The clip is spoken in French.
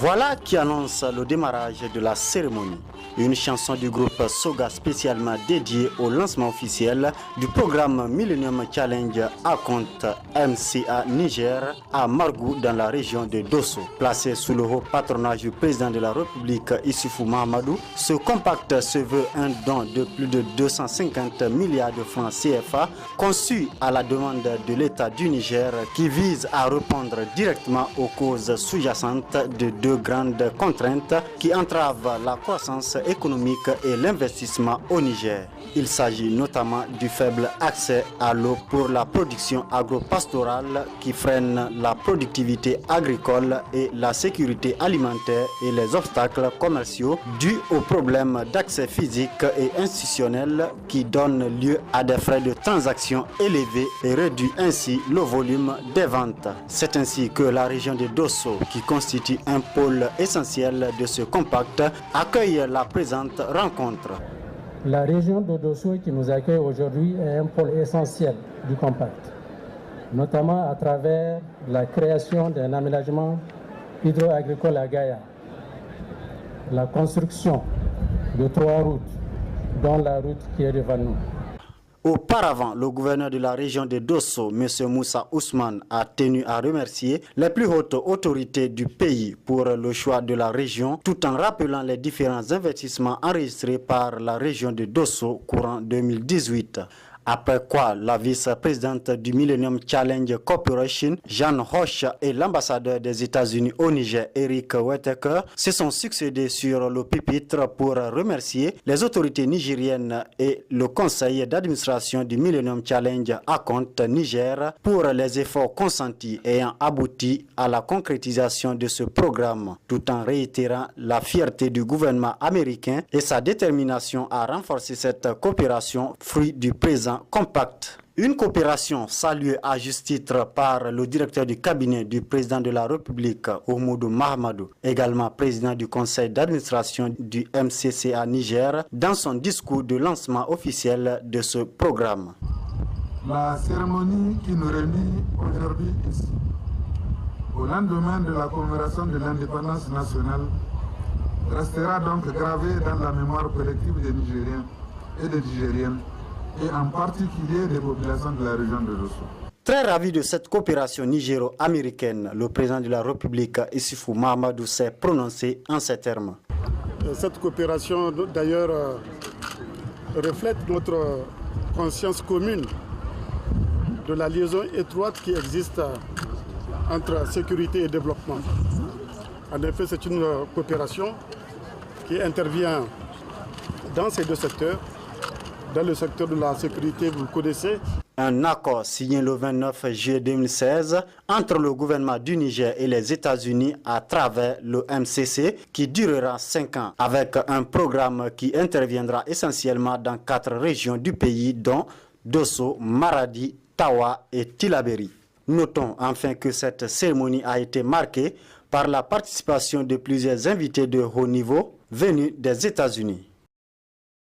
Voilà qui annonce le démarrage de la cérémonie. Une chanson du groupe Soga spécialement dédiée au lancement officiel du programme Millennium Challenge à compte MCA Niger à Margou dans la région de Dosso. Placé sous le haut patronage du président de la République Issoufou Mahamadou, ce compact se veut un don de plus de 250 milliards de francs CFA conçu à la demande de l'État du Niger qui vise à répondre directement aux causes sous-jacentes de deux grandes contraintes qui entravent la croissance économique et l'investissement au Niger. Il s'agit notamment du faible accès à l'eau pour la production agro-pastorale qui freine la productivité agricole et la sécurité alimentaire et les obstacles commerciaux dus aux problèmes d'accès physique et institutionnel qui donnent lieu à des frais de transaction élevés et réduit ainsi le volume des ventes. C'est ainsi que la région de Dosso, qui constitue un pôle essentiel de ce compact, accueille la présente rencontre. La région de Dosso qui nous accueille aujourd'hui est un pôle essentiel du compact, notamment à travers la création d'un aménagement hydro-agricole à Gaïa, la construction de 3 routes, dont la route qui est devant nous. Auparavant, le gouverneur de la région de Dosso, M. Moussa Ousmane, a tenu à remercier les plus hautes autorités du pays pour le choix de la région, tout en rappelant les différents investissements enregistrés par la région de Dosso courant 2018. Après quoi, la vice-présidente du Millennium Challenge Corporation, Jeanne Roche, et l'ambassadeur des États-Unis au Niger, Eric Whittaker, se sont succédés sur le pupitre pour remercier les autorités nigériennes et le conseil d'administration du Millennium Challenge à compte Niger pour les efforts consentis ayant abouti à la concrétisation de ce programme, tout en réitérant la fierté du gouvernement américain et sa détermination à renforcer cette coopération, fruit du présent compact. Une coopération saluée à juste titre par le directeur du cabinet du président de la République, Oumoudou Mahamadou, également président du conseil d'administration du MCCA Niger, dans son discours de lancement officiel de ce programme. La cérémonie qui nous réunit aujourd'hui ici, au lendemain de la commémoration de l'indépendance nationale, restera donc gravée dans la mémoire collective des Nigériens et des Nigériennes, et en particulier des populations de la région de Dosso. Très ravi de cette coopération nigéro-américaine, le président de la République, Issoufou Mahamadou, s'est prononcé en ces termes. Cette coopération, d'ailleurs, reflète notre conscience commune de la liaison étroite qui existe entre sécurité et développement. En effet, c'est une coopération qui intervient dans ces deux secteurs. Dans le secteur de la sécurité, vous le connaissez. Un accord signé le 29 juillet 2016 entre le gouvernement du Niger et les États-Unis à travers le MCC qui durera 5 ans avec un programme qui interviendra essentiellement dans 4 régions du pays dont Dosso, Maradi, Tawa et Tillabéri. Notons enfin que cette cérémonie a été marquée par la participation de plusieurs invités de haut niveau venus des États-Unis.